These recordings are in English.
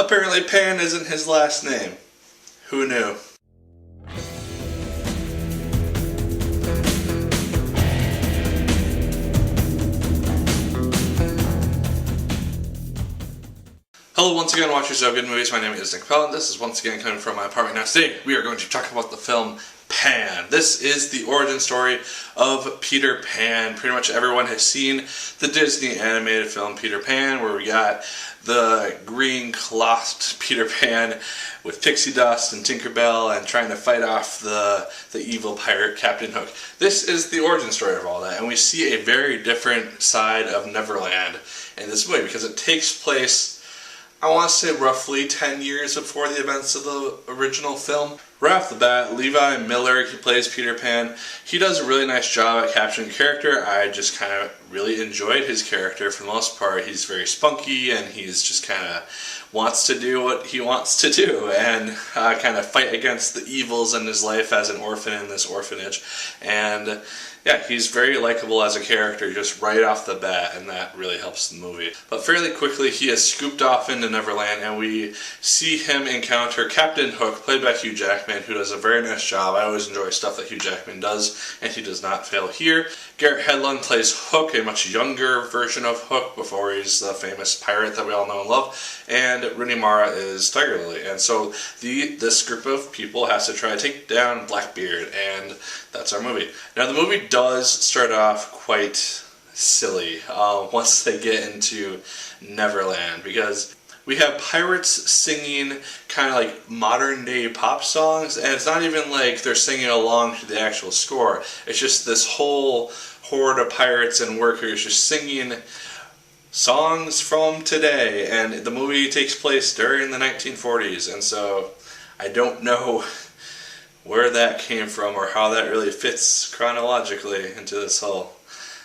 Apparently Pan isn't his last name. Who knew? Hello once again, watchers of Good Movies. My name is Nick Pell, and this is once again coming from my apartment. Now today, we are going to talk about the film Pan. This is the origin story of Peter Pan. Pretty much everyone has seen the Disney animated film Peter Pan, where we got the green clothed Peter Pan with pixie dust and Tinkerbell and trying to fight off the evil pirate Captain Hook. This is the origin story of all that, and we see a very different side of Neverland in this movie because it takes place, I want to say, roughly 10 years before the events of the original film. Right off the bat, Levi Miller, he plays Peter Pan. He does a really nice job at capturing the character. I just kind of really enjoyed his character for the most part. He's very spunky, and he's just kind of wants to do what he wants to do and kind of fight against the evils in his life as an orphan in this orphanage. And yeah, he's very likable as a character just right off the bat, and that really helps the movie. But fairly quickly, he is scooped off into Neverland, and we see him encounter Captain Hook, played by Hugh Jackman, who does a very nice job. I always enjoy stuff that Hugh Jackman does, and he does not fail here. Garrett Hedlund plays Hook, a much younger version of Hook before he's the famous pirate that we all know and love, and Rooney Mara is Tiger Lily. And so this group of people has to try to take down Blackbeard, and that's our movie. Now the movie does start off quite silly once they get into Neverland, because we have pirates singing kind of like modern day pop songs, and it's not even like they're singing along to the actual score. It's just this whole horde of pirates and workers just singing songs from today, and the movie takes place during the 1940s, and so I don't know where that came from or how that really fits chronologically into this whole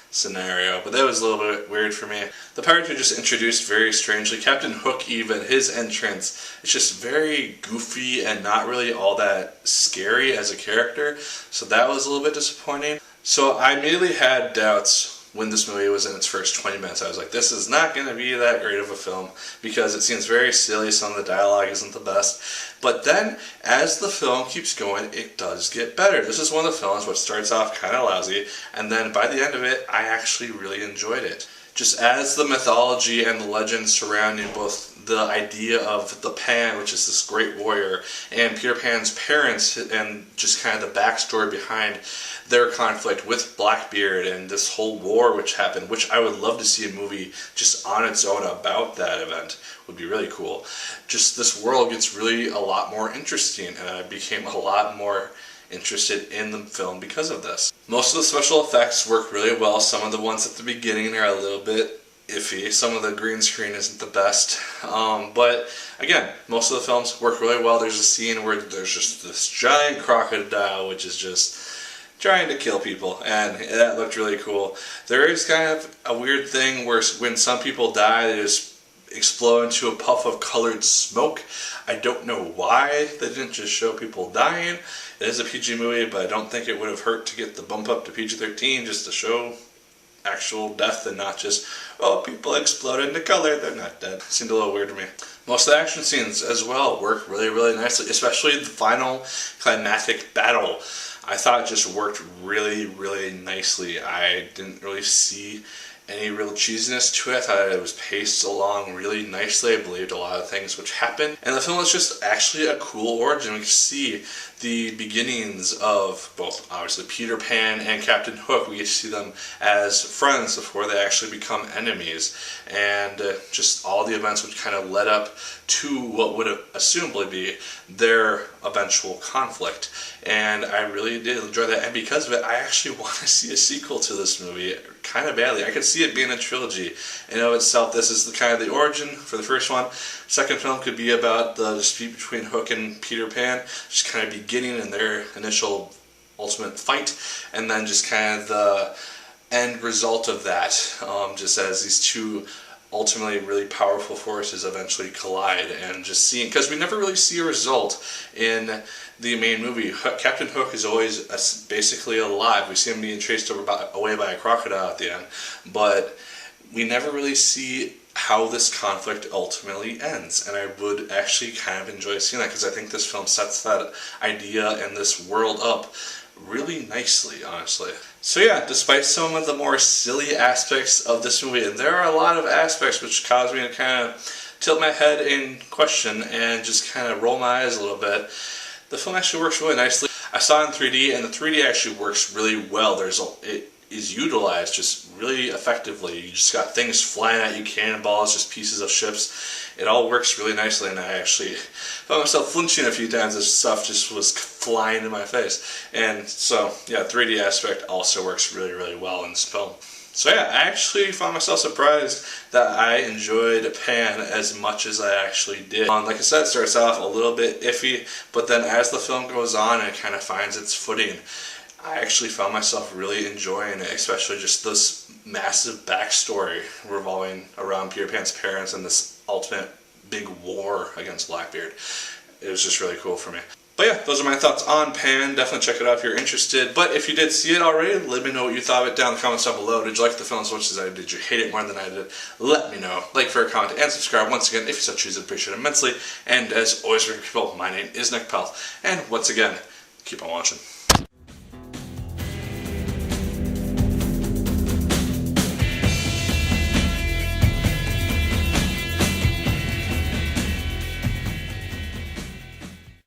scenario, but that was a little bit weird for me. The pirates were just introduced very strangely. Captain Hook, even, his entrance, it's just very goofy and not really all that scary as a character, so that was a little bit disappointing. So I immediately had doubts when this movie was in its first 20 minutes. I was like, this is not going to be that great of a film because it seems very silly, some of the dialogue isn't the best. But then, as the film keeps going, it does get better. This is one of the films which starts off kind of lousy, and then by the end of it, I actually really enjoyed it. Just as the mythology and the legend surrounding both the idea of the Pan, which is this great warrior, and Peter Pan's parents, and just kind of the backstory behind their conflict with Blackbeard and this whole war which happened, which I would love to see a movie just on its own about that event, would be really cool. Just this world gets really a lot more interesting, and I became a lot more interested in the film because of this. Most of the special effects work really well. Some of the ones at the beginning are a little bit iffy. Some of the green screen isn't the best. But again, most of the films work really well. There's a scene where there's just this giant crocodile which is just trying to kill people, and that looked really cool. There is kind of a weird thing where when some people die, they just explode into a puff of colored smoke. I don't know why they didn't just show people dying. It is a PG movie, but I don't think it would have hurt to get the bump up to PG-13 just to show actual death and not just, oh, people explode into color, they're not dead. It seemed a little weird to me. Most of the action scenes as well work really, really nicely, especially the final climactic battle. I thought it just worked really, really nicely. I didn't really see any real cheesiness to it. I thought it was paced along really nicely. I believed a lot of things which happened. And the film is just actually a cool origin. We can see the beginnings of both, obviously, Peter Pan and Captain Hook. We get to see them as friends before they actually become enemies. And just all the events which kind of led up to what would assumably be their eventual conflict. And I really did enjoy that. And because of it, I actually want to see a sequel to this movie kind of badly. I could see it being a trilogy. In and of itself, this is the kind of the origin for the first one. Second film could be about the dispute between Hook and Peter Pan, just kind of beginning in their initial ultimate fight, and then just kind of the end result of that, just as these two ultimately really powerful forces eventually collide, and just seeing, because we never really see a result in the main movie. Captain Hook is always basically alive. We see him being chased away by a crocodile at the end, but we never really see how this conflict ultimately ends, and I would actually kind of enjoy seeing that because I think this film sets that idea and this world up really nicely, honestly. So yeah, despite some of the more silly aspects of this movie, and there are a lot of aspects which cause me to kind of tilt my head in question and just kind of roll my eyes a little bit, the film actually works really nicely. I saw it in 3D, and the 3D actually works really well. It is utilized just really effectively. You just got things flying at you, cannonballs, just pieces of ships. It all works really nicely, and I actually found myself flinching a few times as stuff just was flying in my face. And so, yeah, 3D aspect also works really, really well in this film. So yeah, I actually found myself surprised that I enjoyed Pan as much as I actually did. Like I said, it starts off a little bit iffy, but then as the film goes on and it kind of finds its footing, I actually found myself really enjoying it, especially just this massive backstory revolving around Peter Pan's parents and this ultimate big war against Blackbeard. It was just really cool for me. But yeah, those are my thoughts on Pan. Definitely check it out if you're interested. But if you did see it already, let me know what you thought of it down in the comments down below. Did you like the film as much as I did? Did you hate it more than I did? Let me know. Like, favorite, comment, and subscribe. Once again, if you so choose, I'd appreciate it immensely. And as always, for people, my name is Nick Pell. And once again, keep on watching.